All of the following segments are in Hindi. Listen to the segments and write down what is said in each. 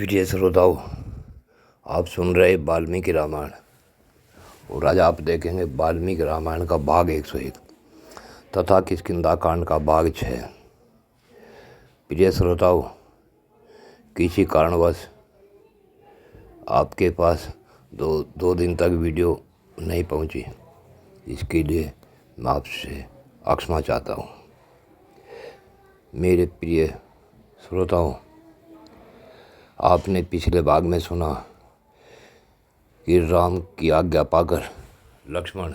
प्रिय श्रोताओं, आप सुन रहे वाल्मीकि रामायण और आज आप देखेंगे वाल्मीकि रामायण का भाग 101 तथा किष्किंधा कांड का भाग 6। प्रिय श्रोताओं, किसी कारणवश आपके पास दो दिन तक वीडियो नहीं पहुंची, इसके लिए मैं आपसे क्षमा चाहता हूं। मेरे प्रिय श्रोताओं, आपने पिछले भाग में सुना कि राम की आज्ञा पाकर लक्ष्मण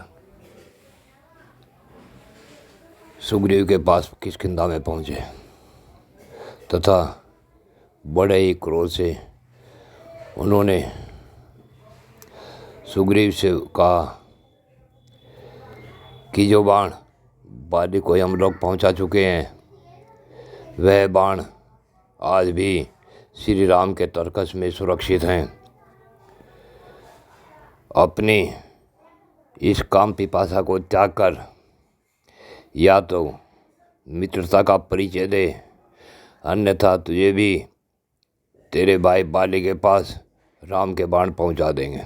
सुग्रीव के पास किष्किंधा में पहुंचे तथा बड़े ही क्रोध से उन्होंने सुग्रीव से कहा कि जो बाण बाली को हम लोग पहुंचा चुके हैं, वह बाण आज भी श्री राम के तरकस में सुरक्षित हैं। अपनी इस काम पिपासा को त्याग कर या तो मित्रता का परिचय दे, अन्यथा तुझे भी तेरे भाई बाली के पास राम के बाण पहुंचा देंगे।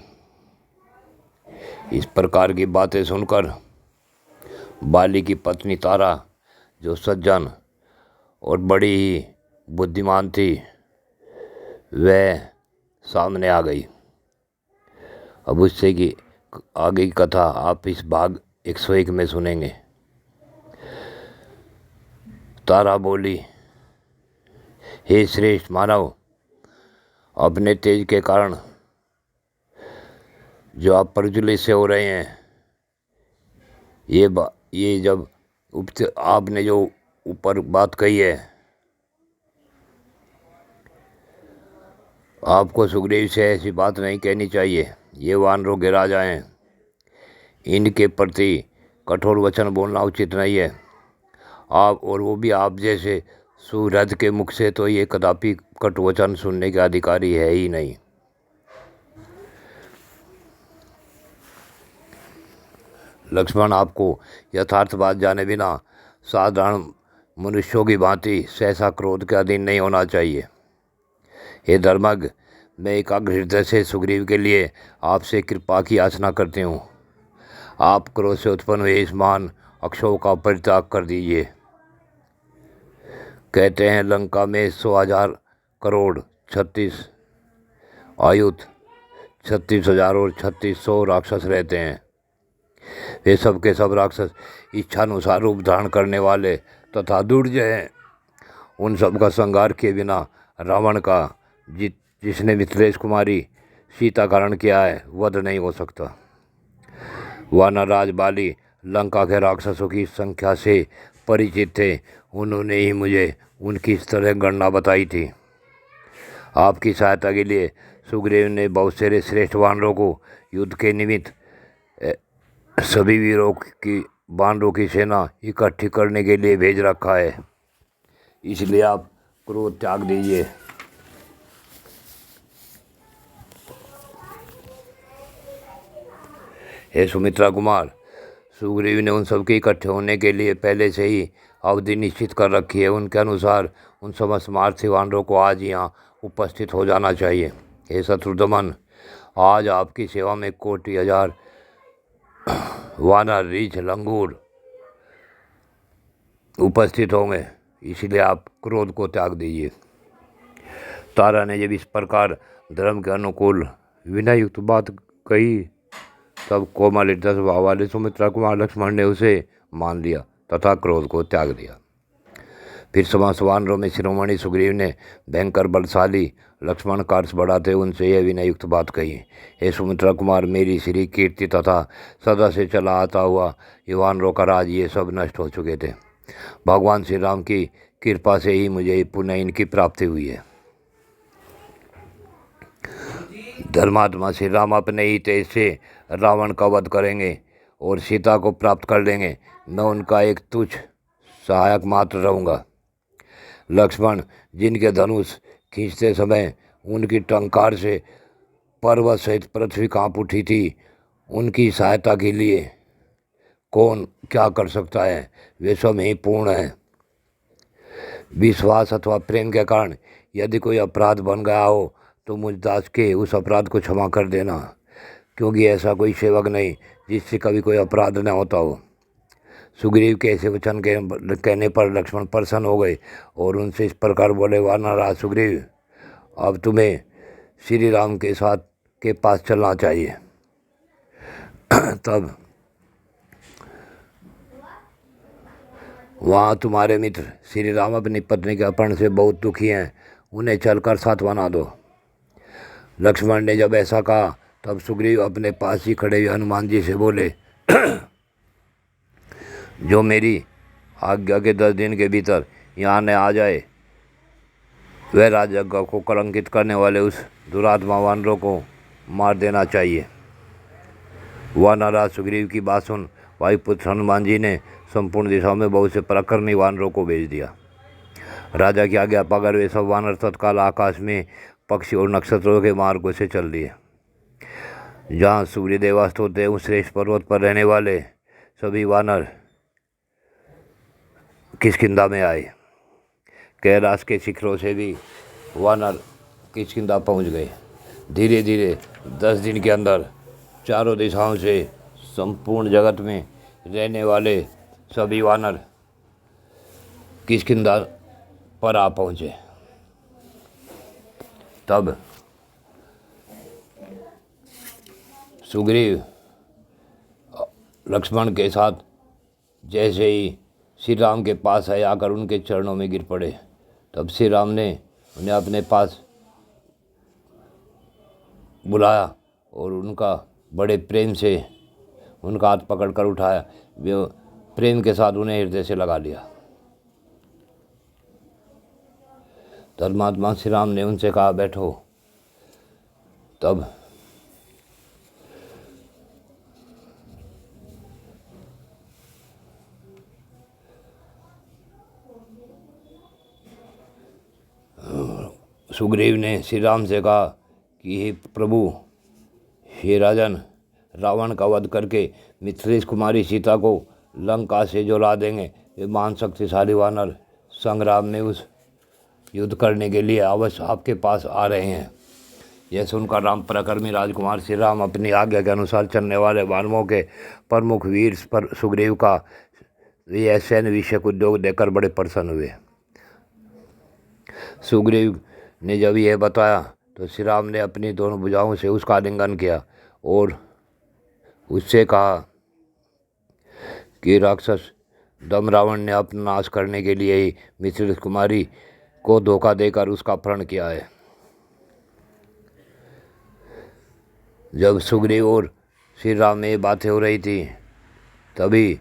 इस प्रकार की बातें सुनकर बाली की पत्नी तारा, जो सज्जन और बड़ी ही बुद्धिमान थी, वह सामने आ गई। अब उससे की आगे की कथा आप इस भाग 101 में सुनेंगे। तारा बोली, हे श्रेष्ठ मानव, अपने तेज के कारण जो आप प्रज्वलित से हो रहे हैं, ये जब आपने जो ऊपर बात कही है, आपको सुग्रीव से ऐसी बात नहीं कहनी चाहिए। ये वानरों के राजा हैं, इनके प्रति कठोर वचन बोलना उचित नहीं है। आप और वो भी आप जैसे सुहृद के मुख से तो ये कदापि कटु वचन सुनने के अधिकारी है ही नहीं। लक्ष्मण, आपको यथार्थ बात जाने बिना साधारण मनुष्यों की भांति सहसा क्रोध के अधीन नहीं होना चाहिए। हे धर्मज्ञ, मैं एकाग्र हृदय से सुग्रीव के लिए आपसे कृपा की याचना करती हूँ। आप क्रोध से उत्पन्न हुए इस महान अक्षोभ का परित्याग कर दीजिए। कहते हैं लंका में 100,000 करोड़ 36 आयुध 36,000 और 3600 राक्षस रहते हैं। वे सब के सब राक्षस इच्छानुसार रूप धारण करने वाले तथा दुर्जय हैं। उन सब का संहार किए बिना रावण का जिसने मिथिलेश कुमारी सीता का हरण किया है, वध नहीं हो सकता। वानरराज बाली लंका के राक्षसों की संख्या से परिचित थे। उन्होंने ही मुझे उनकी इस तरह गणना बताई थी। आपकी सहायता के लिए सुग्रीव ने बहुत सारे श्रेष्ठ वानरों को युद्ध के निमित्त सभी वीरों की वानरों की सेना इकट्ठी करने के लिए भेज रखा है। इसलिए आप क्रोध त्याग दीजिए। हे सुमित्रा कुमार, सुग्रीव ने उन सबके इकट्ठे होने के लिए पहले से ही अवधि निश्चित कर रखी है। उनके अनुसार उन समस्त मार्थी वानरों को आज यहाँ उपस्थित हो जाना चाहिए। हे शत्रुदमन, आज आपकी सेवा में कोटि हजार वानर, रीछ, लंगूर उपस्थित होंगे, इसलिए आप क्रोध को त्याग दीजिए। तारा ने जब इस प्रकार धर्म के अनुकूल विनय युक्त बात कही, तब कोमल हृदय स्वभाव वाले सुमित्रा कुमार लक्ष्मण ने उसे मान लिया तथा क्रोध को त्याग दिया। फिर समस्त वानरों में शिरोमणि सुग्रीव ने भयंकर बलशाली लक्ष्मण का हर्ष बढ़ाते उनसे यह विनय युक्त बात कही, हे सुमित्रा कुमार, मेरी श्री कीर्ति तथा सदा से चला आता हुआ ये वानरों का राज, ये सब नष्ट हो चुके थे। भगवान श्री राम की कृपा से ही मुझे पुनः इनकी प्राप्ति हुई है। धर्मात्मा श्री राम अपने ही तेज से रावण का वध करेंगे और सीता को प्राप्त कर लेंगे। मैं उनका एक तुच्छ सहायक मात्र रहूँगा। लक्ष्मण, जिनके धनुष खींचते समय उनकी टंकार से पर्वत सहित पृथ्वी कांप उठी थी, उनकी सहायता के लिए कौन क्या कर सकता है? वे सब ही पूर्ण हैं। विश्वास अथवा प्रेम के कारण यदि कोई अपराध बन गया हो तो मुझ दास के उस अपराध को क्षमा कर देना, क्योंकि ऐसा कोई सेवक नहीं जिससे कभी कोई अपराध न होता हो। सुग्रीव के ऐसे वचन कहने पर लक्ष्मण प्रसन्न हो गए और उनसे इस प्रकार बोले, वानरराज सुग्रीव, अब तुम्हें श्री राम के साथ के पास चलना चाहिए। तब वहाँ तुम्हारे मित्र श्री राम अपनी पत्नी के अपहरण से बहुत दुखी हैं, उन्हें चलकर सांत्वना दो। लक्ष्मण ने जब ऐसा कहा तब सुग्रीव अपने पास ही खड़े हुए हनुमान जी से बोले, जो मेरी आज्ञा के 10 दिन के भीतर यहाँ न आ जाए, वह राज्य को कलंकित करने वाले उस दुरात्मा वानरों को मार देना चाहिए। वानरराज सुग्रीव की बात सुन वायुपुत्र हनुमान जी ने संपूर्ण दिशाओं में बहुत से पराक्रमी वानरों को भेज दिया। राजा की आज्ञा पाकर वे सब वानर तत्काल आकाश में पक्षी और नक्षत्रों के मार्गों से चल दिए। जहाँ सूर्य देवास्त होते उस श्रेष्ठ पर्वत पर रहने वाले सभी वानर किष्किंधा में आए। कैलाश के शिखरों से भी वानर किष्किंधा पहुँच गए। धीरे धीरे 10 दिन के अंदर चारों दिशाओं से संपूर्ण जगत में रहने वाले सभी वानर किष्किंधा पर आ पहुँचे। तब सुग्रीव लक्ष्मण के साथ जैसे ही श्री राम के पास आए, आकर उनके चरणों में गिर पड़े। तब श्री राम ने उन्हें अपने पास बुलाया और उनका बड़े प्रेम से उनका हाथ पकड़कर उठाया। वे प्रेम के साथ उन्हें हृदय से लगा लिया। धर्मात्मा श्री राम ने उनसे कहा, बैठो। तब सुग्रीव ने श्री राम से कहा कि हे प्रभु, हे राजन, रावण का वध करके मिथिलेश कुमारी सीता को लंका से जो ला देंगे, वे महान शक्तिशाली वानर संग्राम में उस युद्ध करने के लिए अवश्य आपके पास आ रहे हैं। यह सुनकर राम पराक्रमी राजकुमार श्री राम अपनी आज्ञा के अनुसार चलने वाले वानरों के प्रमुख वीर पर सुग्रीव का यह सैन्य विषयक उद्योग देखकर बड़े प्रसन्न हुए। सुग्रीव ने जब यह बताया तो श्री राम ने अपनी दोनों भुजाओं से उसका आलिंगन किया और उससे कहा कि राक्षस दम रावण ने अपना नाश करने के लिए ही मिथिलेश कुमारी को धोखा देकर उसका अपहरण किया है। जब सुग्रीव और श्री राम में ये बातें हो रही थी, तभी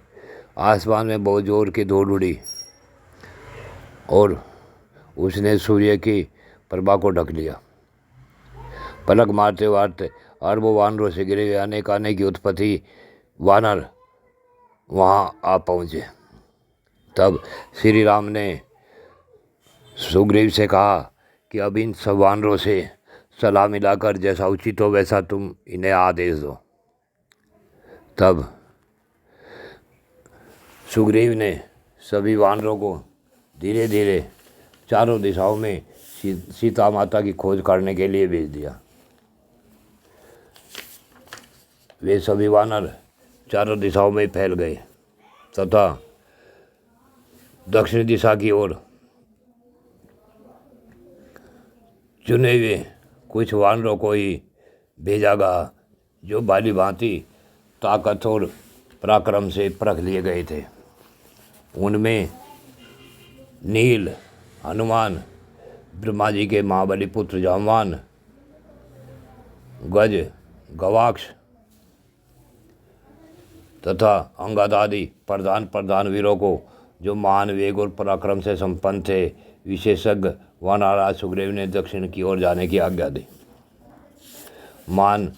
आसमान में बहुत जोर की धूल उड़ी और उसने सूर्य की प्रभा को ढक लिया। पलक मारते मारते अरबों वानरों से गिरे हुए अनेक की उत्पत्ति वानर वहाँ आ पहुँचे। तब श्री राम ने सुग्रीव से कहा कि अब इन सब वानरों से सलाह मिलाकर जैसा उचित हो वैसा तुम इन्हें आदेश दो। तब सुग्रीव ने सभी वानरों को धीरे धीरे चारों दिशाओं में सीता माता की खोज करने के लिए भेज दिया। वे सभी वानर चारों दिशाओं में फैल गए तथा दक्षिण दिशा की ओर चुने हुए कुछ वानरों को ही भेजा गया, जो बाली भांति ताकत और पराक्रम से परख लिए गए थे। उनमें नील, हनुमान, ब्रह्मा जी के महाबली पुत्र जामवान, गज, गवाक्ष तथा अंगद आदि प्रधान वीरों को, जो महान वेग और पराक्रम से संपन्न थे, विशेषज्ञ वानरराज सुग्रीव ने दक्षिण की ओर जाने की आज्ञा दी। महान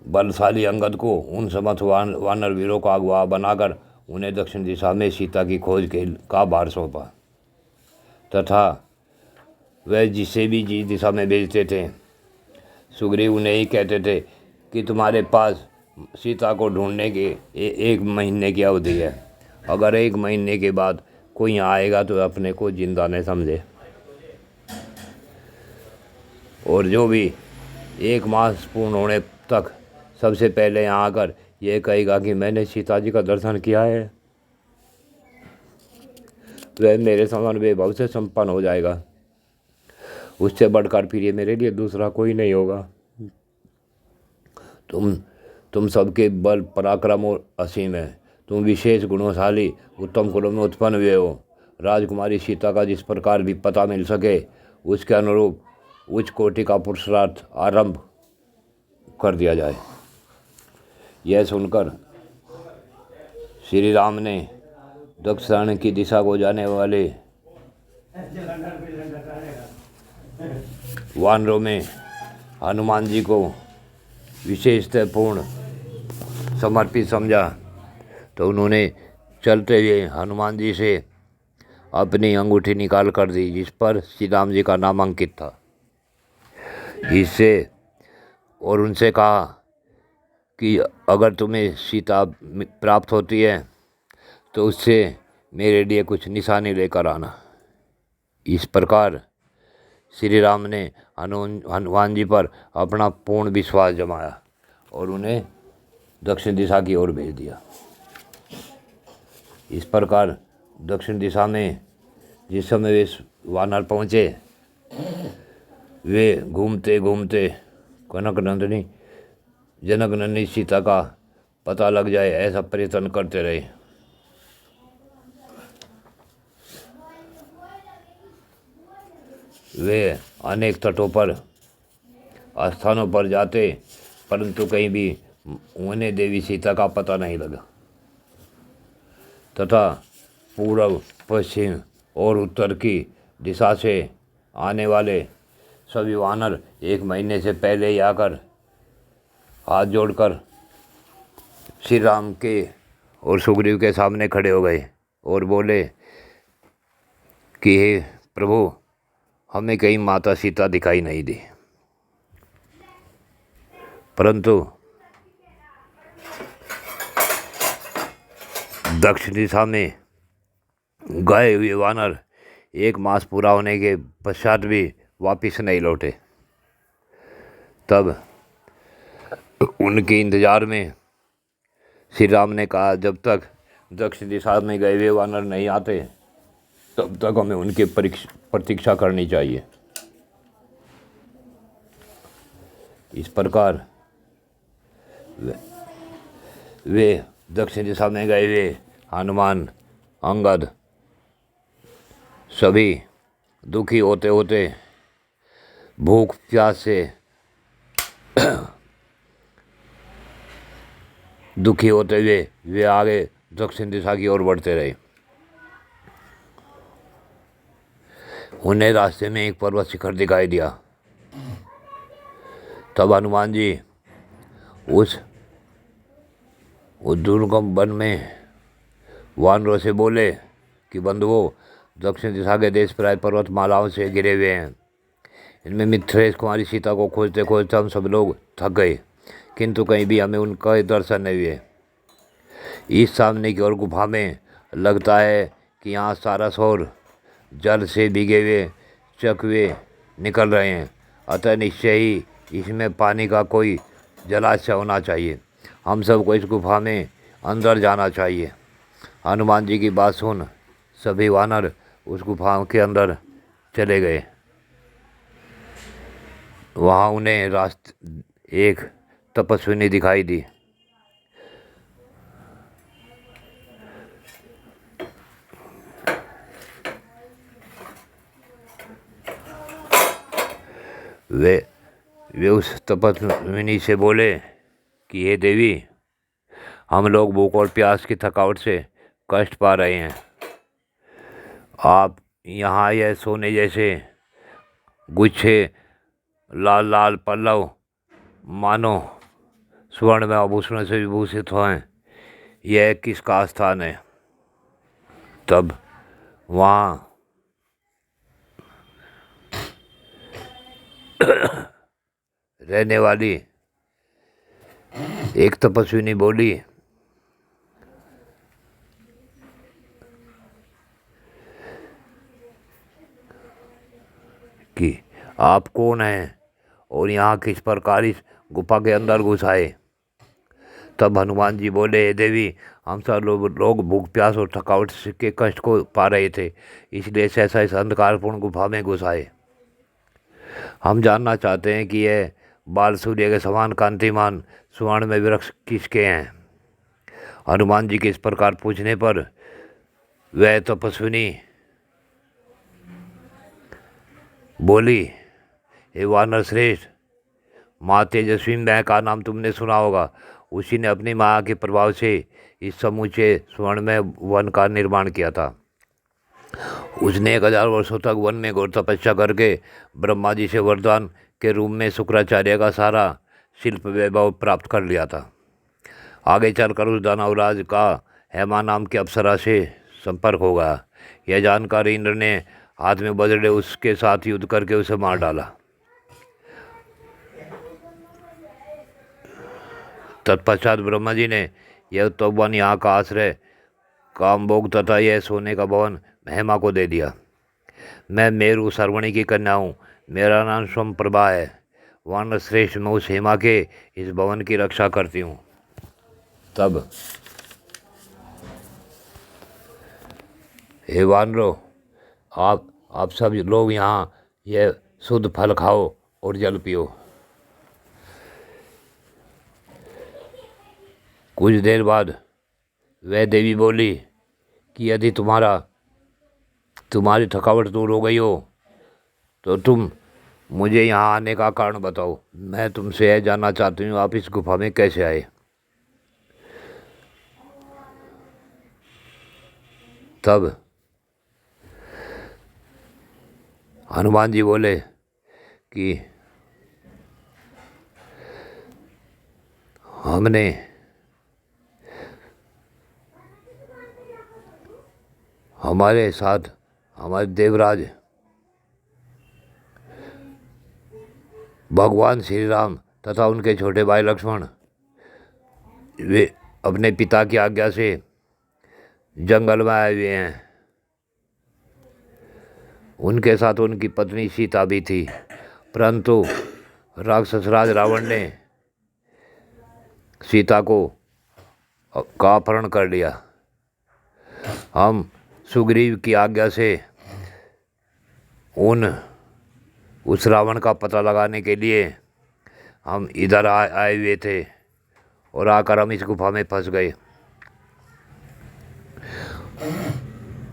बलशाली अंगद को उन समस्त वानर वीरों का अगुवा बनाकर उन्हें दक्षिण दिशा में सीता की खोज का भार सौंपा तथा वह जिसे भी जिस दिशा में भेजते थे, सुग्रीव उन्हें ही कहते थे कि तुम्हारे पास सीता को ढूंढने के 1 महीने की अवधि है। अगर 1 महीने के बाद कोई यहाँ आएगा तो अपने को जिंदा न समझे और जो भी 1 मास पूर्ण होने तक सबसे पहले यहाँ आकर यह कहेगा कि मैंने सीता जी का दर्शन किया है, वह मेरे समान वैभव से संपन्न हो जाएगा। उससे बढ़कर फिर ये मेरे लिए दूसरा कोई नहीं होगा। तुम सबके बल पराक्रम और असीम है। तुम विशेष गुणशाली उत्तम कुलों में उत्पन्न हुए हो। राजकुमारी सीता का जिस प्रकार भी पता मिल सके उसके अनुरूप उच्च कोटि का पुरुषार्थ आरंभ कर दिया जाए। यह सुनकर श्री राम ने दक्षिण की दिशा को जाने वाले वानरों में हनुमान जी को विशेषतापूर्ण समर्पित समझा, तो उन्होंने चलते हुए हनुमान जी से अपनी अंगूठी निकाल कर दी जिस पर श्री राम जी का नाम अंकित था। इससे और उनसे कहा कि अगर तुम्हें सीता प्राप्त होती है तो उससे मेरे लिए कुछ निशानी लेकर आना। इस प्रकार श्री राम ने हनुमान जी पर अपना पूर्ण विश्वास जमाया और उन्हें दक्षिण दिशा की ओर भेज दिया। इस प्रकार दक्षिण दिशा में जिस समय वे वानर पहुँचे, वे घूमते घूमते जनक नंदिनी सीता का पता लग जाए ऐसा प्रयत्न करते रहे। वे अनेक तटों पर स्थानों पर जाते, परंतु कहीं भी उन्हें देवी सीता का पता नहीं लगा तथा पूर्व, पश्चिम और उत्तर की दिशा से आने वाले सभी वानर 1 महीने से पहले ही आकर हाथ जोड़कर श्री राम के और सुग्रीव के सामने खड़े हो गए और बोले कि हे प्रभु, हमें कहीं माता सीता दिखाई नहीं दी, परंतु दक्षिण दिशा में गए हुए वानर 1 मास पूरा होने के पश्चात भी वापिस नहीं लौटे। तब उनके इंतजार में श्री राम ने कहा, जब तक दक्षिण दिशा में गए हुए वानर नहीं आते तब तक हमें उनकी प्रतीक्षा करनी चाहिए। इस प्रकार वे दक्षिण दिशा में गए हुए हनुमान, अंगद सभी दुखी होते होते, भूख प्यास से दुखी होते हुए वे आगे दक्षिण दिशा की ओर बढ़ते रहे। उन्हें रास्ते में एक पर्वत शिखर दिखाई दिया। तब हनुमान जी उस दुर्गम वन में वानरों से बोले कि बंधुओं, दक्षिण दिशा के देश प्राय पर्वतमालाओं से घिरे हुए हैं। इनमें मित्रेश कुमारी सीता को खोजते खोजते हम सब लोग थक गए, किंतु कहीं भी हमें उनका दर्शन नहीं हुए। इस सामने की ओर गुफा में लगता है कि यहाँ सारस और जल से भीगे हुए चकवे निकल रहे हैं, अतः निश्चय ही इसमें पानी का कोई जलाशय होना चाहिए। हम सबको इस गुफा में अंदर जाना चाहिए। हनुमान जी की बात सुन सभी वानर उस गुफा के अंदर चले गए। वहाँ उन्हें एक तपस्विनी दिखाई दी। वे उस तपस्विनी से बोले कि हे देवी, हम लोग भूख और प्यास की थकावट से कष्ट पा रहे हैं। आप यहाँ यह सोने जैसे गुच्छे लाल लाल पल्लव मानो स्वर्ण में आभूषणों से विभूषित हैं, यह किसका स्थान है? तब वहाँ रहने वाली एक तपस्विनी बोली कि आप कौन हैं और यहाँ किस प्रकार इस गुफा के अंदर घुस आए। तब हनुमान जी बोले, हे देवी, हम सब लोग भूख प्यास और थकावट के कष्ट को पा रहे थे, इसलिए सहसा इस अंधकारपूर्ण गुफा में घुस आए। हम जानना चाहते हैं कि यह बाल सूर्य के समान कांतिमान स्वर्ण में वृक्ष किसके हैं। हनुमान जी के इस प्रकार पूछने पर वह तपस्विनी बोली, हे वानर श्रेष्ठ, माँ तेजस्वी मैं का नाम तुमने सुना होगा। उसी ने अपनी माँ के प्रभाव से इस समूचे स्वर्ण में वन का निर्माण किया था। उसने 1000 वर्षों तक वन में घोर तपस्या करके ब्रह्मा जी से वरदान के रूप में शुक्राचार्य का सारा शिल्प वैभव प्राप्त कर लिया था। आगे चलकर उस दानवराज का हेमा नाम की अप्सरा से संपर्क हो गया। यह जानकर इंद्र ने हाथ में वज्र उसके साथ युद्ध करके उसे मार डाला। तत्पश्चात ब्रह्मा जी ने यह तपोवन यहाँ का आश्रय कामभोग तथा यह सोने का भवन हेमा को दे दिया। मैं मेरु सर्वणी की कन्या हूँ, मेरा नाम स्वप्रभा है। वानर श्रेष्ठ, मैं उस हेमा के इस भवन की रक्षा करती हूँ। तब हे वानरों, आप सब लोग यहाँ यह शुद्ध फल खाओ और जल पियो। कुछ देर बाद वह देवी बोली कि यदि तुम्हारी थकावट दूर हो गई हो तो तुम मुझे यहाँ आने का कारण बताओ। मैं तुमसे यह जानना चाहती हूँ, आप इस गुफा में कैसे आए। तब हनुमान जी बोले कि हमारे साथ हमारे देवराज भगवान श्री राम तथा उनके छोटे भाई लक्ष्मण वे अपने पिता की आज्ञा से जंगल में आए हुए हैं। उनके साथ उनकी पत्नी सीता भी थी, परंतु राक्षस राज रावण ने सीता को का अपहरण कर लिया। हम सुग्रीव की आज्ञा से उस रावण का पता लगाने के लिए हम इधर आए हुए थे और आकर हम इस गुफा में फंस गए।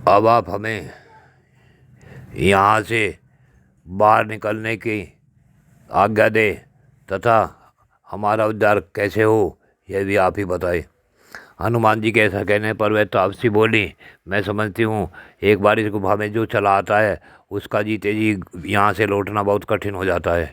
अब आप हमें यहाँ से बाहर निकलने की आज्ञा दे तथा हमारा उद्धार कैसे हो यह भी आप ही बताए। हनुमान जी के ऐसा कहने पर वह तापसी बोली, मैं समझती हूँ एक बार इस गुफा में जो चला आता है उसका जीते जी यहाँ से लौटना बहुत कठिन हो जाता है।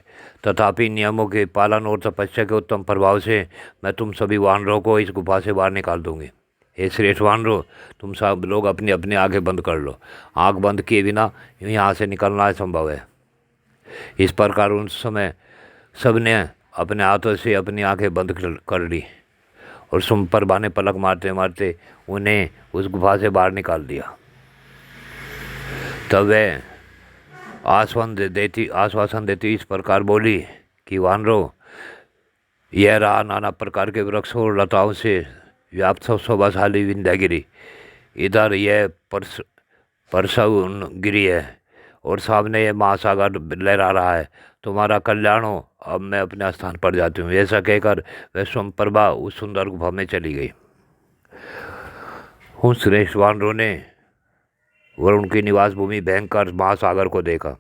तथापि नियमों के पालन और तपस्या के उत्तम प्रभाव से मैं तुम सभी वानरों को इस गुफा से बाहर निकाल दूंगी। हे श्रेष्ठ वानरों, तुम सब लोग अपनी अपनी आँखें बंद कर लो। आँख बंद किए बिना यहाँ से निकलना असंभव है। इस प्रकार उस समय सबने अपने हाथों से अपनी आंखें बंद कर ली और सुप्रभा ने पलक मारते मारते उन्हें उस गुफा से बाहर निकाल दिया। तब वह आश्वासन देती इस प्रकार बोली कि वानरों, यह रहा नाना प्रकार के वृक्ष और लताओं से व्याप्त शोभाशाली विंध्यागिरी। इधर यह परसवगिरी है और सामने यह महासागर लहरा रहा है। तुम्हारा कल्याण हो, अब मैं अपने स्थान पर जाती हूँ। ऐसा कहकर वह स्वप्रभा उस सुंदर गुफा में चली गई। उन श्रेष्ठ वानरों ने और उनकी निवास भूमि भयंकर महासागर को देखा,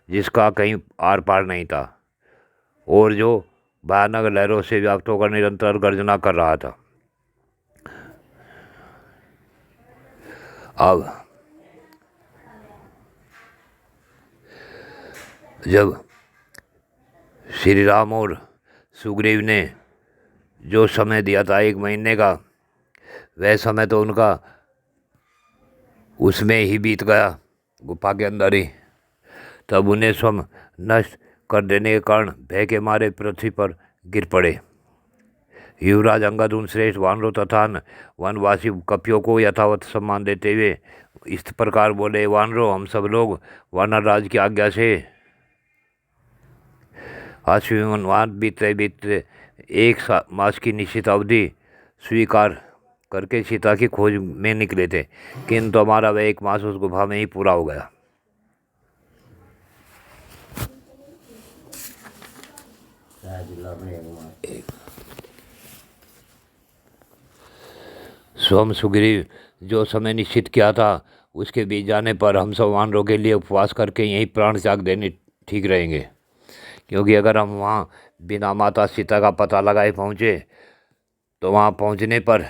जिसका कहीं आर पार नहीं था और जो भयानक लहरों से व्याप्त होकर निरंतर गर्जना कर रहा था। अब जब श्री राम और सुग्रीव ने जो समय दिया था 1 महीने का, वह समय तो उनका उसमें ही बीत गया, गुफा के अंदर ही। तब उन्हें स्वयं नष्ट कर देने के कारण भय के मारे पृथ्वी पर गिर पड़े। युवराज अंगद उन श्रेष्ठ वानरों तथा वनवासी कपियों को यथावत सम्मान देते हुए इस प्रकार बोले, वानरों, हम सब लोग वानर राज की आज्ञा से आयुष्मान बीतते बीतते एक मास की निश्चित अवधि स्वीकार करके सीता की खोज में निकले थे, किंतु हमारा वह 1 मास उस गुफा में ही पूरा हो गया। स्वयं सुग्रीव जो समय निश्चित किया था उसके बीत जाने पर हम सब वानरों के लिए उपवास करके यहीं प्राण त्याग देने ठीक रहेंगे, क्योंकि अगर हम वहाँ बिना माता सीता का पता लगाए पहुँचे तो वहाँ पहुँचने पर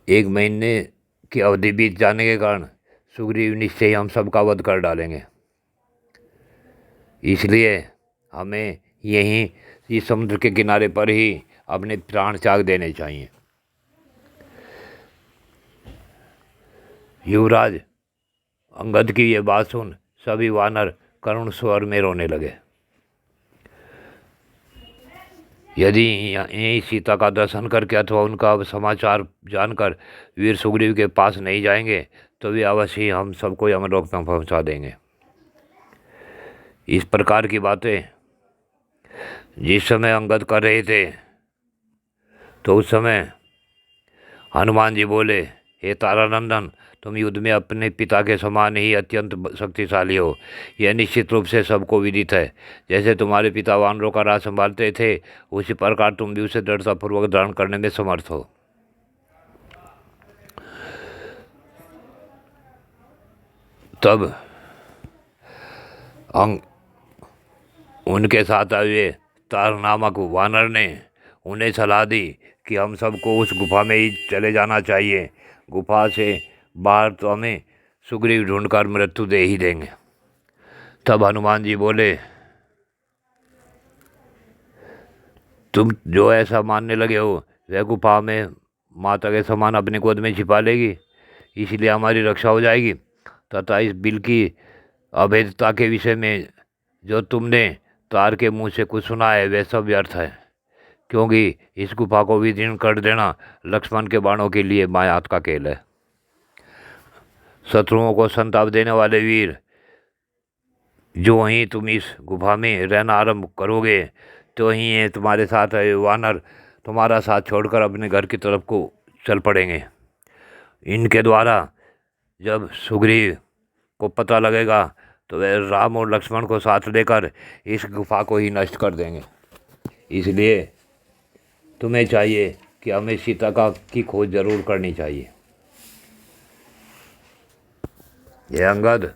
1 महीने की अवधि बीत जाने के कारण सुग्रीव निश्चय ही हम सबका वध कर डालेंगे। इसलिए हमें यहीं इस समुद्र के किनारे पर ही अपने प्राण त्याग देने चाहिए। युवराज अंगद की ये बात सुन सभी वानर करुण स्वर में रोने लगे। यदि यहीं सीता का दर्शन करके अथवा उनका समाचार जानकर वीर सुग्रीव के पास नहीं जाएंगे तो वे अवश्य ही हम सबको यमलोक में पहुंचा देंगे। इस प्रकार की बातें जिस समय अंगद कर रहे थे तो उस समय हनुमान जी बोले, हे तारानंदन, तुम युद्ध में अपने पिता के समान ही अत्यंत शक्तिशाली हो। यह निश्चित रूप से सबको विदित है। जैसे तुम्हारे पिता वानरों का राज संभालते थे उसी प्रकार तुम भी उसे दृढ़तापूर्वक धारण करने में समर्थ हो। तब उनके साथ आए तार नामक वानर ने उन्हें सलाह दी कि हम सबको उस गुफा में ही चले जाना चाहिए। गुफा से बाहर तो हमें सुग्रीव ढूंढकर मृत्यु दे ही देंगे। तब हनुमान जी बोले, तुम जो ऐसा मानने लगे हो वह गुफा में माता के समान अपने गोद में छिपा लेगी, इसलिए हमारी रक्षा हो जाएगी। तथा इस बिल की अभेदता के विषय में जो तुमने तार के मुंह से कुछ सुना है वह सब व्यर्थ है, क्योंकि इस गुफा को विदीर्ण कर देना लक्ष्मण के बाणों के लिए मायात का खेल है। शत्रुओं को संताप देने वाले वीर, जो ही तुम इस गुफा में रहना आरंभ करोगे तो ही ये तुम्हारे साथ वानर तुम्हारा साथ छोड़कर अपने घर की तरफ को चल पड़ेंगे। इनके द्वारा जब सुग्रीव को पता लगेगा तो वह राम और लक्ष्मण को साथ लेकर इस गुफा को ही नष्ट कर देंगे। इसलिए तुम्हें चाहिए कि हमें सीता की खोज जरूर करनी चाहिए। यह अंगद,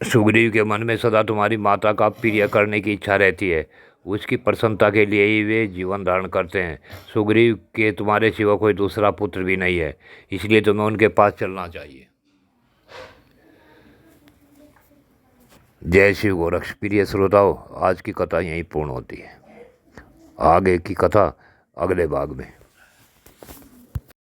सुग्रीव के मन में सदा तुम्हारी माता का प्रिय करने की इच्छा रहती है। उसकी प्रसन्नता के लिए ही वे जीवन धारण करते हैं। सुग्रीव के तुम्हारे सिवा कोई दूसरा पुत्र भी नहीं है, इसलिए तुम्हें उनके पास चलना चाहिए। जय शिव गोरक्ष। प्रिय श्रोताओं, आज की कथा यहीं पूर्ण होती है। आगे की कथा अगले भाग में।